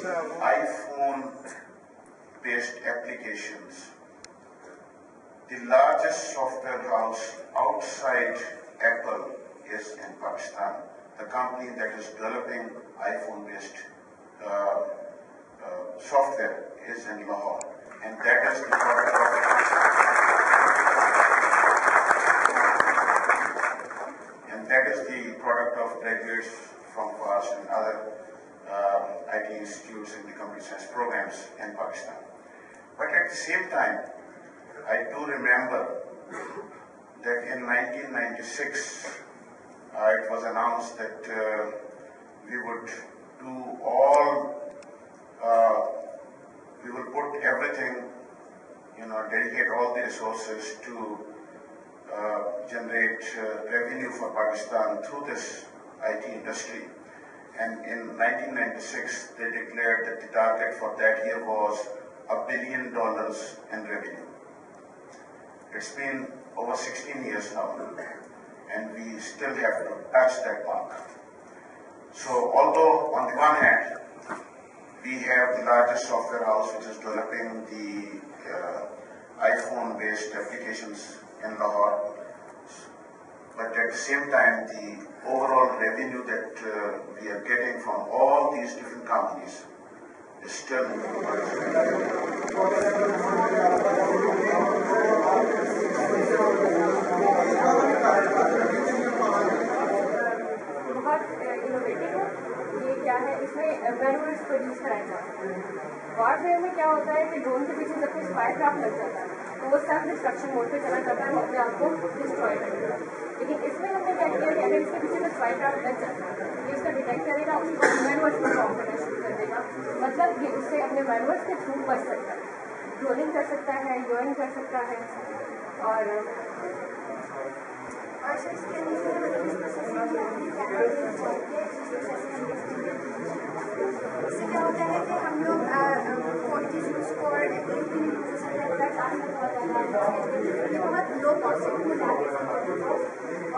iPhone-based applications. The largest software house outside Apple is in Pakistan. The company that is developing iPhone-based software is in Lahore, and that is the product of graduates from FAS and other IT institutes in the computer science programs in Pakistan. But at the same time, I do remember that in 1996, it was announced that we would put everything, dedicate all the resources to generate revenue for Pakistan through this IT industry. And in 1996, they declared that the target for that year was $1 billion in revenue. It's been over 16 years now, and we still have to touch that mark. So although on the one hand, we have the largest software house which is developing the iPhone-based applications in Lahore, but at the same time, the overall revenue that we are getting from all these different companies is still manuals produce कराए जाते हैं। Warfare में क्या होता है कि drone के पीछे जब कोई स्पाई क्राफ्ट लग जाता है तो वो सेल्फ डिस्ट्रक्शन मोड पे चला जाता है, वो अपने आप को डिस्ट्रॉय करेगा। लेकिन इसमें हमने क्या किया कि अगर इसके पीछे कोई स्पाई क्राफ्ट लग जाता है ये उसका डिटेक्ट करेगा, उसको मैनुअल्स परफॉर्म करना शुरू कर देगा। मतलब ये उससे अपने मैनुअल्स के थ्रू बच सकता है, ड्रोनिंग कर सकता है, यूएन कर सकता है। और इससे क्या होता है कि हम लोग स्कोर बहुत लो कॉस्ट में ला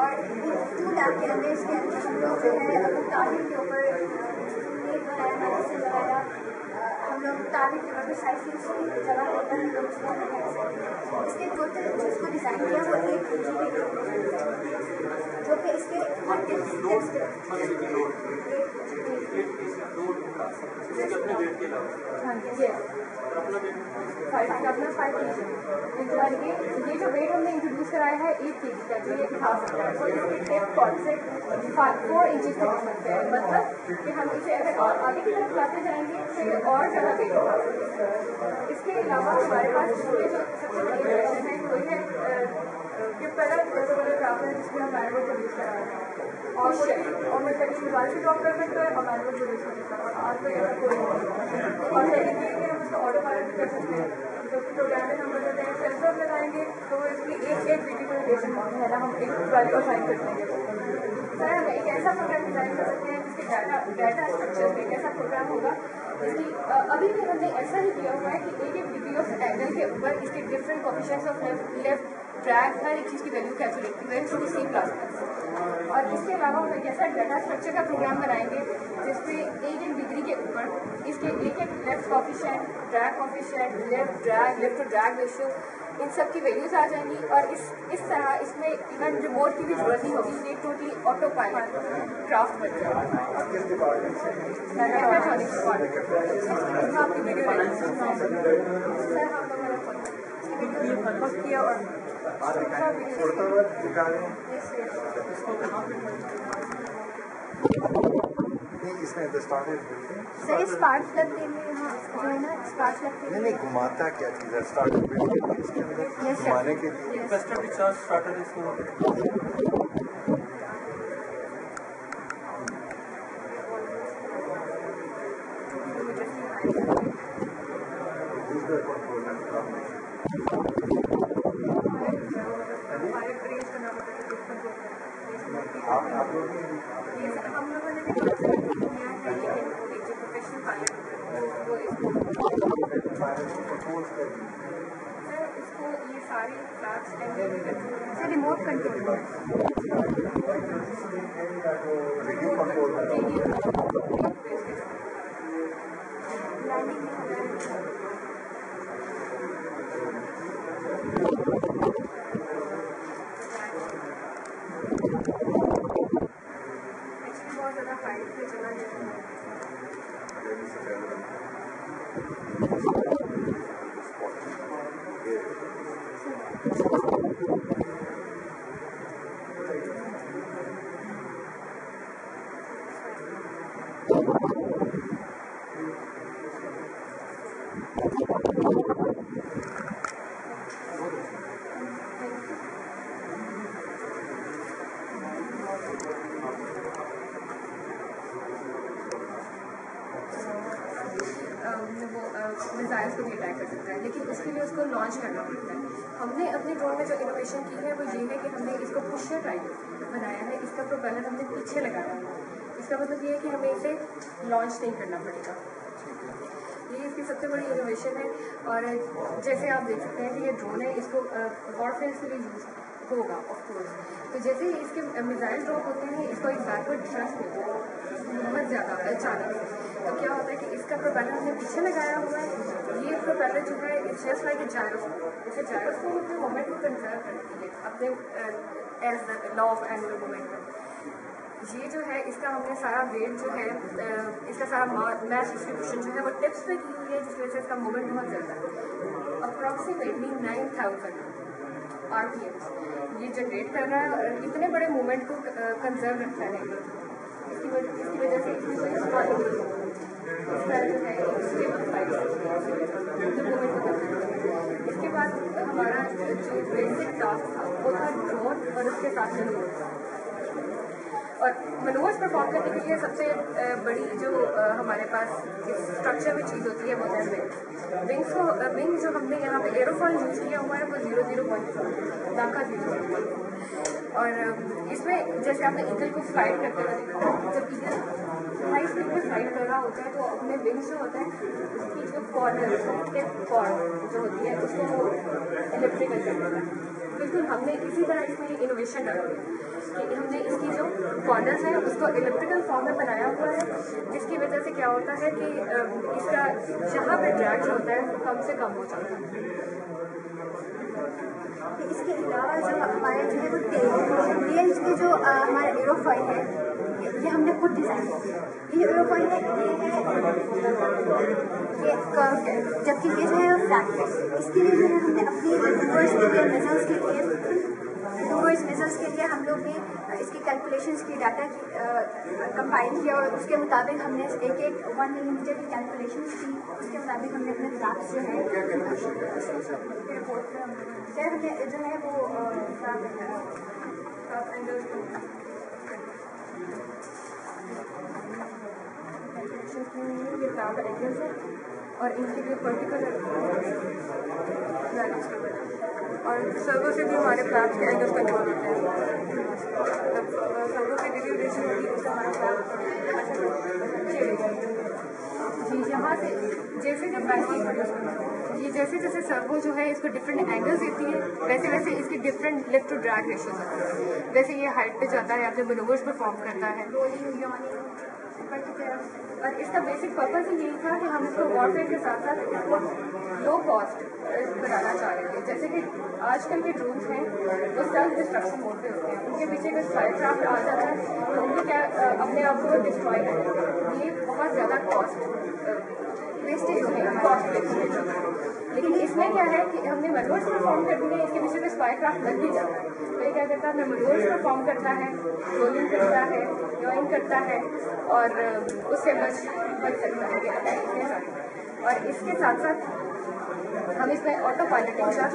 और टूल ऐप के अंदर इसके अंदर हम लोग जो है तारीख के ऊपर हम लोग तारीख के ऊपर साइकिल जगह होता है इसके टोटल जिसको डिज़ाइन किया वो 1 kg जो कि इसके ये जो वेट हमने इंट्रोड्यूस कराया है 1 kg का, जो ये उठा सकता है, तो इसकी टिप कॉर्ड से 4 इंचेस तक सकते हैं। मतलब कि हम इसे अगर आगे की तरफ लाते जाएंगे तो ये और ज़्यादा वेट होगा। इसके अलावा हमारे पास ये जो सबसे बड़ी वर्जन है वो है ये पहला क्राफ्ट है जिसमें हम मैनुअल प्रोड्यूस करा रहे हैं और मतलब इस मोबाइल से ड्रॉप कर सकते हैं और मैनुअल प्रोड्यूस कर सकते हैं और आज तक ऐसा कोई नहीं। और सेकेंड ये कि हम उसका ऑटो पायलट भी कर सकते हैं, जो कि प्रोग्राम में हम बताते हैं सेंसर लगाएंगे तो इसकी एक वीडियोलाइजेशन है ना, हम एक ट्वेल्व को साइन कर देंगे। सर हम एक ऐसा प्रोग्राम डिजाइन कर सकते हैं जिसके डाटा स्ट्रक्चर में एक ऐसा प्रोग्राम होगा जिसकी अभी भी हमने ऐसा ही किया हुआ है कि एक डिग्री ऑफ एंगल के ऊपर इसके different coefficients of lift drag हर एक चीज़ की वैल्यू कैलकुलेट की है थ्रू C++। और इसके अलावा हम एक ऐसा डाटा स्ट्रक्चर का प्रोग्राम बनाएंगे जिसपे एक डिग्री के ऊपर इसके एक lift coefficient, drag coefficient, lift to drag ratio, इन सब की वैल्यूज आ जाएंगी। और इस तरह इसमें इवन रिमोट की भी जरूरत नहीं होगी, ये टोटली ऑटो पायलट क्राफ्ट बन जाएगा। आपकी वीडियो किया और इसमें स्टार्ट स्पार्क लगते हैं यहाँ जो है ना, स्पार्क लगते हैं। नहीं घुमाता क्या चीज़ है स्टार्ट घुमाने के लिए कस्टम रिचार्ज स्टार्टर इसको रिमोट कंट्रोल बहुत ज़्यादा हाइट पे चला गया। मिसाइल्स को भी अटैक कर सकता है, लेकिन उसके लिए उसको लॉन्च करना पड़ता है। हमने अपने ड्रोन में जो इनोवेशन की है वो ये है कि हमने इसको पुशर टाइप बनाया है। इसका प्रोपेलर हमने पीछे लगाया है। इसका मतलब ये है कि हमें इसे लॉन्च नहीं करना पड़ेगा। ये इसकी सबसे बड़ी इनोवेशन है। और जैसे आप देख सकते हैं कि ये ड्रोन है, इसको वॉरफेयर के लिए यूज होगा ऑफकोर्स। तो जैसे ही इसके मिसाइल ड्रॉप होते हैं, इसको एक बैकवर्ड थ्रस्ट मिलता है बहुत ज़्यादा अचानक से। तो क्या होता है कि इसका प्रोपेलर हमने पीछे लगाया हुआ है। ये प्रोपेलर जो है it's just like a gyroscope. जैसे जायरोस्कोप अपने मोमेंट को कंजर्व करती है अपने as the law of annual momentum. ये जो है इसका हमने सारा वेट जो है इसका सारा मैस डिस्ट्रीब्यूशन जो है वो टिप्स पे की हुई है, जिसकी वजह से इसका मोमेंट बहुत ज़्यादा है। अप्रॉक्सीमेटली 9000 RPM ये जनरेट कर रहा है और इतने बड़े मूवमेंट को कंजर्व रखता है। इसकी वजह से इसमें जो है इसके बाद हमारा जो बेसिक टास्क था वो था ड्रोन और उसके साथ मनोवर्स। और मनोवर्स परफॉर्म करने के लिए सबसे बड़ी जो हमारे पास स्ट्रक्चर में चीज़ होती है वो है विंग्स को विंग जो हमने यहाँ पे एरोफॉइल यूज़ किया हुआ है वो 001 दाखा 001। और इसमें जैसे आपने ईगल को फ्लाइट करते हुए देखा, जब ईगल हाई स्पीड में फ्लाइट कर रहा होता है तो अपने विंग्स जो होता है उसकी जो कॉर्नर टिप कॉर्ड जो होती है उसको वो इलेक्ट्रिकल करता है। बिल्कुल हमने इसी तरह इसमें इनोवेशन डाली है कि हमने इसकी जो कॉर्नर्स हैं उसको इलेक्ट्रिकल फॉर्म में बनाया हुआ है, जिसकी वजह से क्या होता है कि इसका जहाँ पर ड्रैग जो होता है वो कम से कम हो जाता है। इसके अलावा जो हमारे जो है वो टेल्स के जो हमारा एरोफॉइल है ये हमने खुद डिज़ाइन किया है। ये एरोफॉइल है ये कर्व्ड है, जबकि ये जो है वो फ्लैट है। इसके लिए जो है हमने अपनी यूनिवर्स के लिए मिजल्स के लिए हम लोग ने इसकी कैलकुलेशंस की डाटा की कंपाइल किया और उसके मुताबिक हमने एक 1 मिलीमीटर की कैलकुलेशंस की। उसके मुताबिक हमने अपने फ्लैप्स जो है रिपोर्ट में हमने जो है वो ये फ्लैप एंगल्स है और इनके लिए पर्टिकुलर और सर्वो से भी हमारे फ्लैप्स के एंगल्स कंट्रोल होते हैं। सर्वो से डिलीवरेशन होती है उससे हमारा फ्लैप जी यहाँ से जैसे जैसे जैसे सर्वो जो है इसको डिफरेंट एंगल्स देती है, वैसे वैसे इसकी different lift to drag ratios होती है। जैसे ये हाइट पे जाता है, अपने मनोवर्स परफॉर्म करता है। और इसका बेसिक पर्पज ही यही था कि हम इसको वॉरफेयर के साथ साथ इसको लो कॉस्ट बनाना चाह रहे थे। जैसे कि आजकल के ड्रोन्स हैं वो सेल्फ डिस्ट्रक्शन मोड पे होते हैं, उनके पीछे का स्पाई क्राफ्ट आ जाता है तो उनको क्या अपने आप को डिस्ट्रॉय करते हैं। ये बहुत ज़्यादा कॉस्ट वेस्टेज होती है, कॉस्ट वेस्टेज होती है। लेकिन इसमें क्या है कि हमने मनोवर्स परफॉर्म कर दिए, इसके पीछे का स्पाई क्राफ्ट लग भी जाता है। तो ये क्या करता है, मनोवर्स परफॉर्म करता है, रोलिंग करता है, जॉइंग करता है और उससे बच सकता है अटैक के साथ। और इसके साथ साथ हम इसमें ऑटो पायलटिंग का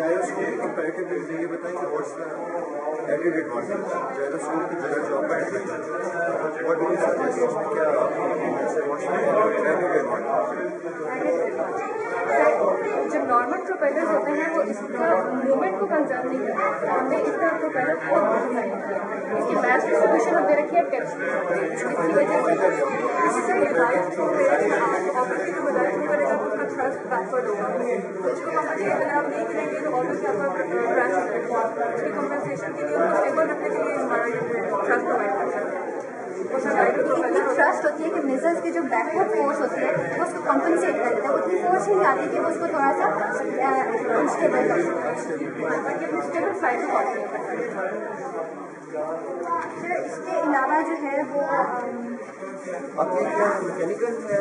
जो नॉर्मल प्रोपेलर्स होते हैं वो इसका मूवमेंट को कंजर्व नहीं करते। हमने इसका प्रोपेलर बहुत डिजाइन किया, इसकी मैस डिस्ट्रीब्यूशन हमने रखी है टिप्स, इसकी वजह से उसका थ्रस्ट बैकवर्ड होगा। तो इसको कंपनसेट अगर आप नहीं करेंगे तो ऑब्वियसली आपका क्रैश होगा। इसकी कंपनसेशन के लिए स्टेबल रखने के लिए हमारा ये थ्रस्ट प्रोवाइड करता है। इतनी थ्रस्ट होती है कि मिजल्स की जो बैकवर्ड फोर्स होती है वो उसको कंपनसेट कर देता है। उतनी फोर्स कैपेसिटी आती है कि वो उसको थोड़ा सा अनस्टेबल कर सर। इसके अलावा जो है वो आपके क्या मैकेनिकल है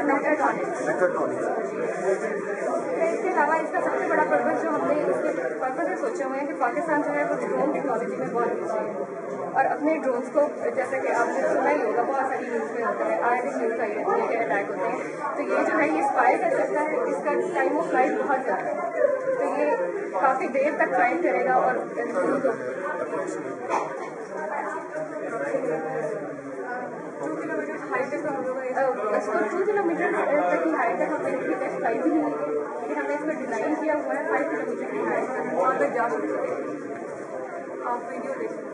मैकेट्रॉनिक्स। इसके अलावा इसका सबसे बड़ा पर्पज जो हमने इसके पर्पज से सोचे हुए हैं कि पाकिस्तान जो है वो ड्रोन टेक्नोलॉजी में बहुत पीछे है और अपने ड्रोन्स को जैसा कि आपने सुना ही होगा बहुत सारी न्यूज़ में होता है आए दिन न्यूज़ आई होती है कि अटैक होते हैं तो ये जो है ये स्पाई कर सकता है। इसका टाइम ऑफ फ्लाइट बहुत ज़्यादा है तो ये काफ़ी देर तक फ्लाइट करेगा और 2 किलोमीटर तक की हाइट तक हमने इसकी टेस्ट फ्लाइट ही नहीं है लेकिन हमने इसमें डिज़ाइन किया हुआ है 5 किलोमीटर की हाइट तक वहाँ तक जा सकते हैं। आप वीडियो देखिए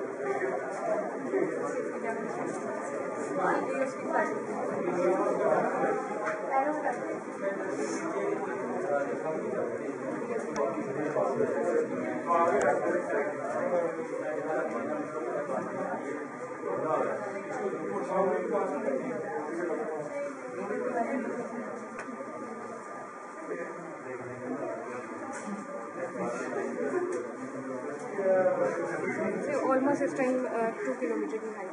ऑलमोस्ट इस टाइम 2 किलोमीटर की height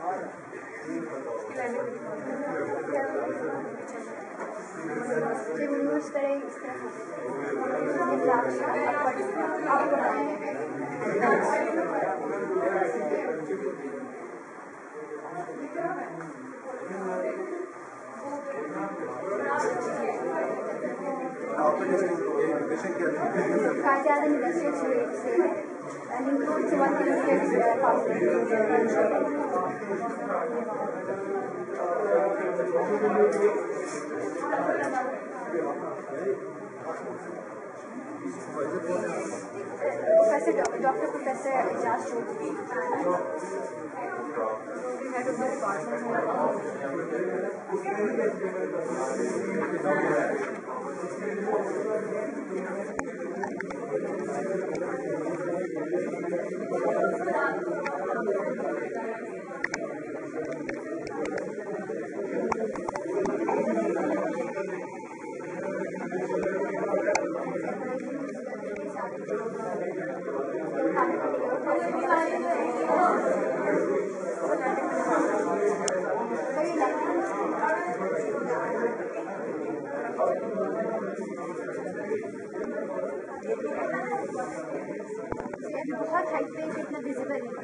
and includes 1 kilometer Dr. Professor Ijaz Choudhury, head of the बहुत हाइट पे इतना विजिबल नहीं था।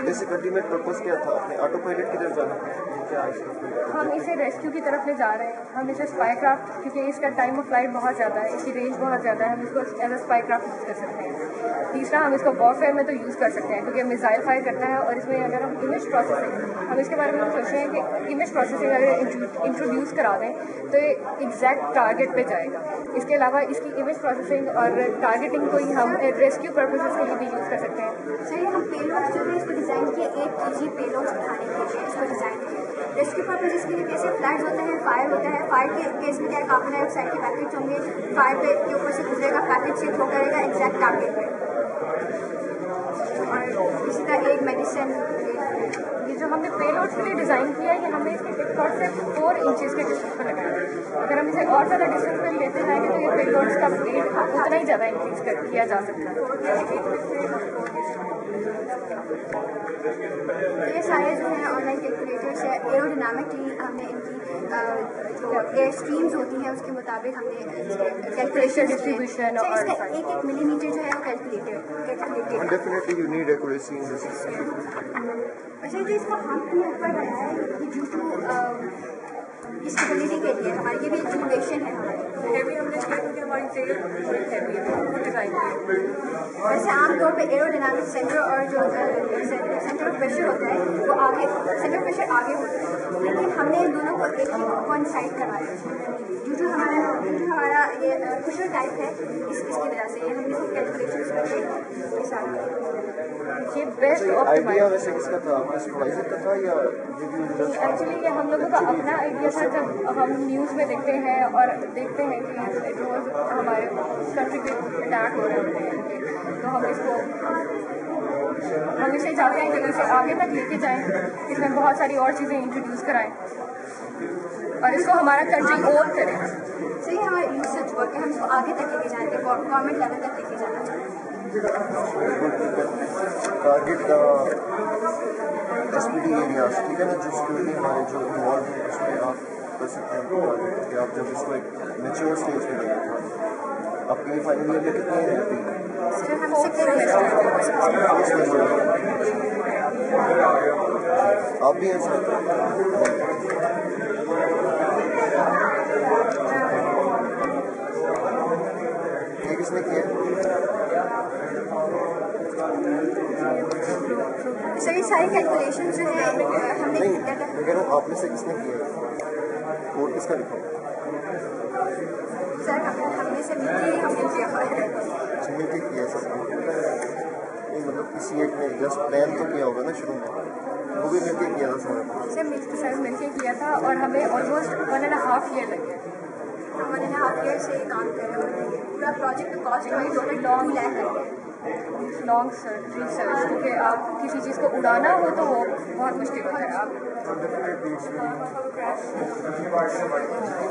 जैसे अल्टीमेट पर्पस क्या था अपने ऑटो पायलट की तरफ जाना क्या? हम इसे रेस्क्यू की तरफ ले जा रहे हैं। हम इसे स्पाई क्राफ्ट क्योंकि इसका टाइम ऑफ फ्लाइट बहुत ज़्यादा है, इसकी रेंज बहुत ज़्यादा है, हम इसको as a spy craft use कर सकते हैं। तीसरा हम इसको वॉरफेयर में तो यूज़ कर सकते हैं क्योंकि मिसाइल फायर करता है और इसमें अगर हम इमेज प्रोसेसिंग हम इसके बारे में सोच रहे हैं कि इमेज प्रोसेसिंग अगर इंट्रोड्यूस करा दें तो ये एग्जैक्ट टारगेट पे जाएगा। इसके अलावा इसकी इमेज प्रोसेसिंग और टारगेटिंग को ही हम रेस्क्यू पर्पसेस के लिए भी यूज़ कर सकते हैं। सर हम पेलोड जो है इसको डिज़ाइन किया 1 kg पेलोड उठाने के लिए इसको डिज़ाइन किया। रेस्क्यू पर्पसेस के लिए कैसे फ्लैट्स होते हैं, फायर होता है, फायर के केस में क्या है कार्बन डाइऑक्साइड के पैकेट्स होंगे, फायर पे के ऊपर से गुजरेगा, पैकेट से थ्रो करेगा एग्जैक्ट टारगेट पे। और इसी तरह एक मेडिसिन ये जो हमने पेलोड के लिए डिज़ाइन किया है ये हमने इसके टिप कॉर्ड से 4 इंचेस के डिस्टेंस पर लगाया है। अगर हम इसे और ज़्यादा डिस्टेंस पर लेते जाएंगे तो ये पेलोड्स का वेट उतना ही ज़्यादा इंक्रीज किया जा सकता है। ये सारे जो है ऑनलाइन कैलकुलेटर्स है, एरोडायनामिकली हमने इनकी जो एयर स्ट्रीम्स होती हैं उसके मुताबिक हमने कैलकुलेशन डिस्ट्रीब्यूशन और इसका 1-1 मिलीमीटर जो है वो calculated. Definitely you need accuracy in this. अच्छा जो इसका हमने ऊपर बनाया है कि ड्यू टू स्टेबिलिटी के लिए हमारी ये भी एक सिमुलेशन है हमारी। भी हमने किया क्योंकि हमारी वैसे आमतौर पे एरोडायनामिक सेंटर और जो सेंटर ऑफ प्रेशर होता है वो आगे, सेंटर ऑफ प्रेशर आगे होता है, लेकिन हमने इन दोनों को एक ही कोइंसाइड करवाया जो हमारा ये प्रेशर टाइप है इसकी वजह से ये हमने सब कैलकुलेशंस करके ये सारा ये बेस्ट आइडिया वैसे किसका था, आपके सुपरवाइजर का था या एक्चुअली ये हम लोगों का अपना आइडिया था। जब हम न्यूज़ में देखते हैं और देखते हैं कि रोज़ हमारे कंट्री पे अटैक हो रहे हैं, तो हम इसको हमेशा चाहते हैं कि इसे आगे तक लेके जाएं, इसमें बहुत सारी और चीज़ें इंट्रोड्यूस कराएं और इसको हमारा कंट्री ओन करें। सही हमारा रिसर्च वर्क है, हम इसको आगे तक लेके जाएंगे, गवर्नमेंट लेवल तक लेके जाना चाहते हैं। टारगेट का एसपीडी एरियाज, ठीक है ना, जो सिक्योरिटी हमारे जो इन्वॉल्व है उसमें आप कर सकते हैं कि आप जब इसको एक मेच्योर स्टेज पे लेके आपके फाइनल ईयर में कितने हैं अभी? सर हम आप भी हैं सर? ये किसने किया? सर ये सारी कैलकुलेशन जो है हमने नहीं, मैं कह रहा हूँ आप में से किसने किया? कोड किसका लिखा? सर हमने से मिलके हमने किया हुआ है। मिलके किया सर? नहीं मतलब किसी एक ने जस्ट प्लान तो किया होगा ना शुरू में, वो भी मिलके किया था सारा? सर मिलके किया था और हमें ऑलमोस्ट 1.5 ईयर लगे। हम 1.5 ईयर से काम कर रहे हैं। पूरा प्रोजेक्ट का कॉस्ट हमें टोटल 2 लाख है। लॉन्ग रिसर्च, क्योंकि आप किसी चीज़ को उड़ाना हो तो वो बहुत मुश्किल होता है। आप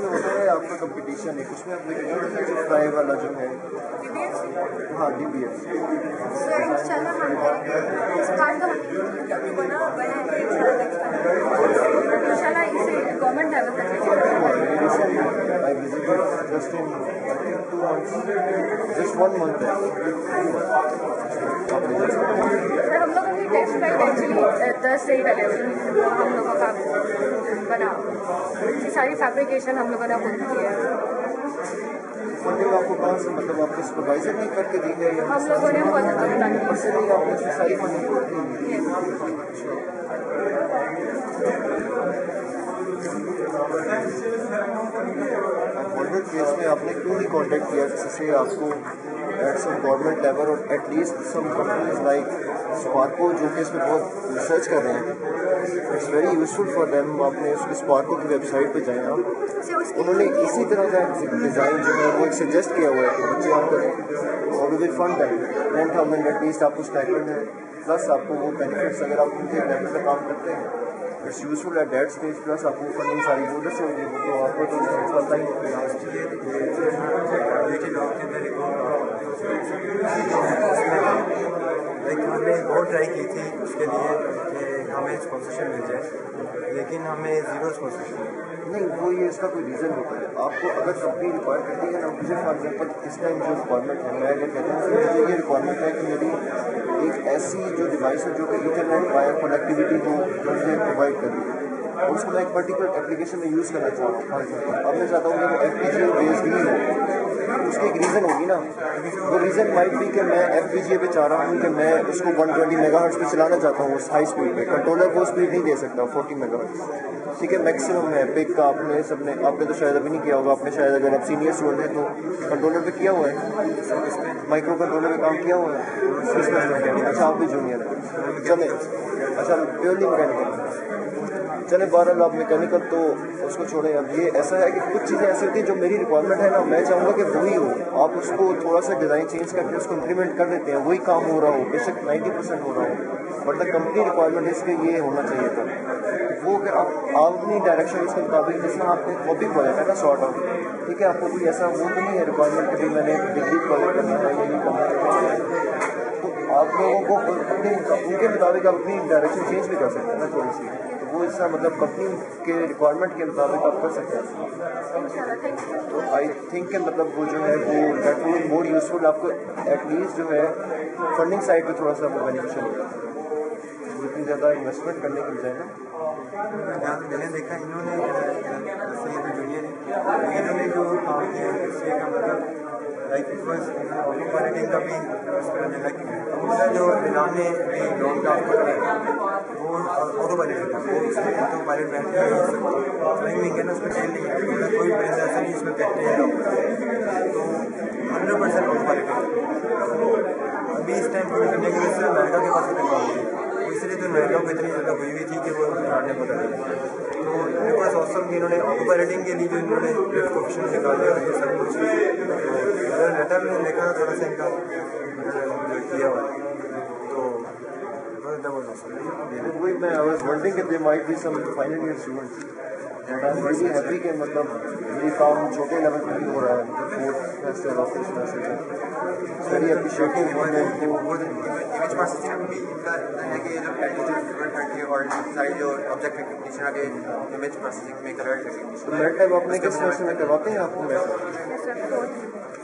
होता है आपका कंपटीशन है, उसमें आप फ्राई वाला जो है, हाँ DBS सर इंशाल्लाह हम इस बार तो इंशाल्लाह इसे गवर्नमेंट लेवल तक I visited just in 2 months, just 1 month sir हम लोगों की टेस्ट ड्राइव एक्चुअली 10 से ही पहले हम लोगों का बना, ये सारी फैब्रिकेशन हम लोगों ने खुद की है। फंडिंग आपको कहाँ से, मतलब आपके सुपरवाइजर ने करके दी है या हम लोगों ने खुद अपना उससे नहीं आपने सारी फंडिंग गवर्नमेंट केस में आपने क्यों नहीं कॉन्टेक्ट किया जिससे आपको एट सम गवर्नमेंट लेवल और at least some companies like SUPARCO जो कि इसमें बहुत रिसर्च कर रहे हैं, it's very useful for them. आपने उसकी स्पार्को की वेबसाइट पे जाएं आप, उन्होंने इसी तरह का डिज़ाइन जो है वो एक सजेस्ट किया हुआ है कि बच्चे आपको और विल फंड करें 10,000 एटलीस्ट आपको स्टाइपेंड है, प्लस आपको वो बेनिफिट्स अगर आप उनके लेवल पर काम करते हैं it's useful at that stage, plus आपको फंडिंग सारी बोर्डर से होगी, वो तो आपको तो पता ही होगा। हमने बहुत ट्राई की थी उसके लिए कि हमें स्पॉन्सरशिप मिल जाए, लेकिन हमें ज़ीरो स्पॉन्सरशिप नहीं, वो ये इसका कोई रीज़न होता है। आपको अगर कंपनी रिक्वायर करती है ना, मुझे फॉर एग्जाम्पल इस टाइम जो रिक्वायरमेंट है, मैं अगर कहता हूँ कि मुझे ये रिक्वायरमेंट है कि मेरी एक ऐसी जो डिवाइस है जो कि इंटरनेट वायर कनेक्टिविटी को मुझे प्रोवाइड कर रही है और उसको मैं एक पर्टिकुलर एप्लीकेशन में यूज़ करना चाहता हूँ। अब मैं चाहता हूँ कि वो FPGA बेस्ड ही हो, उसकी एक रीज़न होगी ना। वो रीज़न माइट भी कि मैं FPGA पे चाह रहा हूँ कि मैं उसको 120 मेगाहर्ट्ज़ पे चलाना चाहता हूँ उस हाई स्पीड पे, कंट्रोलर वो स्पीड नहीं दे सकता 40 मेगाहर्ट्ज़, ठीक है, मैक्सिमम है। पिक का आपने तो शायद अभी नहीं किया होगा, आपने शायद अगर आप सीनियर स्टूडेंट हैं तो कंट्रोलर पे किया हुआ है, माइक्रो कंट्रोलर पे काम किया हुआ है। अच्छा आप भी जूनियर है, चले अच्छा प्योरली मैकेनिकल, चले 12 आप मैकेनिकल तो उसको छोड़े। अब ये ऐसा है कि कुछ चीज़ें ऐसी होती हैं जो मेरी रिक्वायरमेंट है ना, मैं चाहूँगा कि वही हो, आप उसको थोड़ा सा डिज़ाइन चेंज करके उसको इम्प्लीमेंट कर देते हैं, वही काम हो रहा हो, बेशक 90% हो रहा हो, बट द कंपनी रिक्वायरमेंट इसके ये होना चाहिए था। वो अगर आप अपनी डायरेक्शन उसके मुताबिक, जिस तरह आपने हॉबी प्रोजेक्ट है ना सॉर्ट ऑफ, ठीक है, आपको कोई ऐसा वो तो नहीं है रिक्वायरमेंट कि मैंने डिग्री प्रोजेक्ट करना है या ये करना है, तो आप लोगों को अपने उनके मुताबिक आप अपनी डायरेक्शन चेंज भी कर सकते हैं ना थोड़ी सी, तो वो इसका मतलब कंपनी के रिक्वायरमेंट के मुताबिक आप कर सकते हैं। तो आई थिंक कि मतलब वो जो है वो that will be more useful, आपको एटलीस्ट जो है फंडिंग साइड पे थोड़ा सा बेनिफिशियल होगा, जितनी ज़्यादा इन्वेस्टमेंट करने की बजाय ना। मैंने देखा इन्होंने जैसे ये जो जूनियर है इन्होंने जो काम किया है इससे का मतलब like it was auto piloting का भी लाइक हमारा जो इलान ने लॉन्ग टास्क पकड़ा वो ऑटो पायलट था, वो उसमें तो पायलट बैठ के टाइमिंग है ना, उसमें तेल नहीं है, कोई प्लेन ऐसा नहीं इसमें कहते हैं तो 100% ऑटो पायलट है। अभी इस टाइम पूरी करने की वजह से अमेरिका के पास टेक्नोलॉजी है, इसलिए तो अमेरिका को इतनी ज़्यादा हुई हुई थी कि वो इमरान ने पकड़ ली। तो मेरे पास ऑसम कि इन्होंने ऑटो पायलटिंग के लिए जो इन्होंने लिफ्ट ऑप्शन निकाले और ये सब कुछ लेटर में देखा था थोड़ा सा इनका किया हुआ, तो वही मैं आई वाज वंडरिंग कि there might be some final year students and I am really happy कि मतलब ये काम छोटे लेवल पर भी हो रहा है, फोर्थ सेमेस्टर और फिफ्थ सेमेस्टर में वेरी अप्रिशिएटिव गवर्नमेंट को। इमेज प्रोसेसिंग भी इनका इतना है कि ये लोग टेक्निकल और सारी जो ऑब्जेक्ट रिकग्निशन आगे इमेज प्रोसेसिंग में कलर रिकग्निशन। तो मेरे टाइप अपने किस सेमेस्टर में करवाते हैं आपको? मैं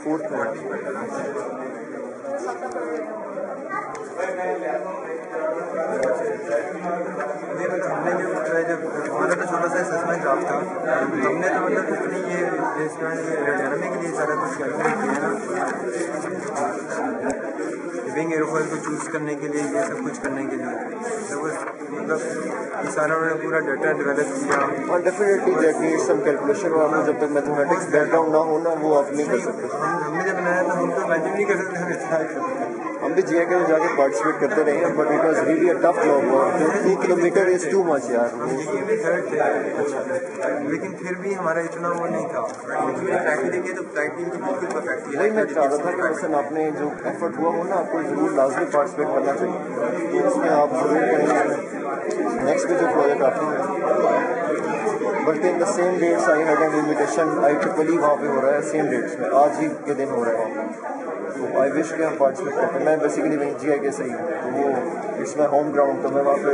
फोर्थ में। हमने जो जब हमारा तो छोटा सा असेसमेंट ड्राफ्ट था, हमने तो मतलब इतनी ये जानने के लिए सारा कुछ कैलकुलेट किया ना, विंग एरोफॉइल को चूज़ करने के लिए, ये सब कुछ करने के लिए तो बस मतलब ये सारा उन्होंने पूरा डाटा डेवलप किया। और definitely that needs some calculation, और आपको जब तक मैथमेटिक्स बैकग्राउंड ना हो ना वो आप नहीं कर सकते। हमने जब बनाया था हम तो इमेजिन नहीं कर सकते हम इतना। हम भी GIK में जाके पार्टिसिपेट करते रहे हैं, but it was really a tough job. 2 kilometre is too much यार। लेकिन फिर भी हमारा इतना वो नहीं था, देखिए तो फ्लाइट की बिल्कुल परफेक्ट थी। वही मैं चाह रहा था कि मसलन आपने जो एफर्ट हुआ हो ना, आपको जरूर लाजमी पार्टिसिपेट करना चाहिए, तो उसमें आप जरूर करेंगे। नेक्स्ट भी जो प्रोजेक्ट आपने बल्कि in the same dates I had an invitation, IEEE वहाँ पे हो रहा है सेम डेट्स में, आज ही के दिन हो रहा है, तो आई विश कि हम पार्टिसिपेट करते हैं। मैं बेसिकली वहीं GIK से ही हूँ, तो वो इट्स माई होम ग्राउंड, तो मैं वहाँ पे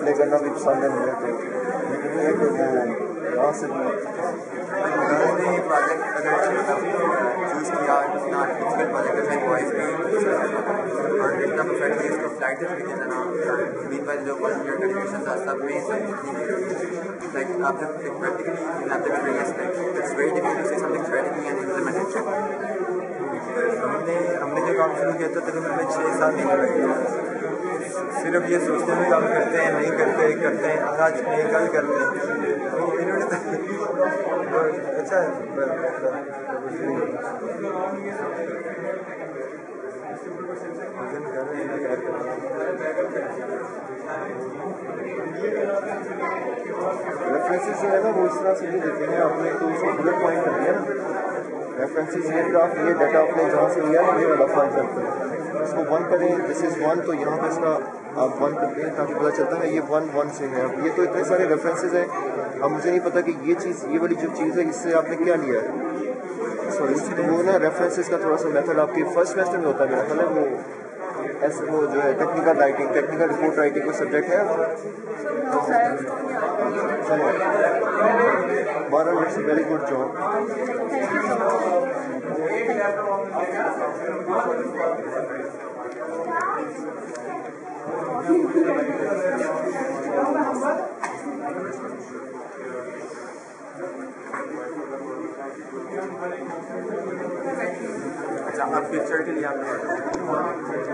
प्ले करना भी पसंद है मुझे। तो लेकिन ये कि वो यहाँ से प्रोजेक्ट अगर चूज़ किया इतना डिफिकल्ट प्रोजेक्ट है वॉइस भी और इतना परफेक्टली इसको फ्लाइट है लेकिन मीन बाय जो कंप्यूटर कंडीशन था सब में लाइक आप जब प्रैक्टिकली आप जब realistic it's very difficult to say something threading and implement it. हमने जो काम शुरू किया था तकरीबन हमें 6 साल नहीं लगे, सिर्फ ये सोचते हुए काम करते हैं, नहीं करते हैं, आज नहीं कल करते हैं, तो इन्होंने अच्छा रेफरेंसेस जो है ना वो इस तरह से नहीं देते हैं आपने, तो उसको बुलेट पॉइंट कर दिया ना, रेफरेंसेस ये ग्राफ ये डाटा आपने जहाँ से लिया है ये वाला फाइल करते हैं, इसको 1 करें, दिस इज़ 1, तो यहाँ पे इसका आप 1 करते हैं ताकि पता चलता है ये 1 1 से है। अब ये तो इतने सारे रेफरेंसेस हैं, अब मुझे नहीं पता कि ये चीज़, ये वाली जो चीज़ है इससे आपने क्या लिया है। सो वो ना रेफरेंसेस का थोड़ा सा मेथड आपके फर्स्ट सेमेस्टर में होता है मेरा ख्याल है, वो ऐसे वो जो है technical writing, technical report writing को सब्जेक्ट है, 12 मिनट्स, वेरी गुड जॉब। अच्छा अब पिक्चर के लिए आपने अच्छा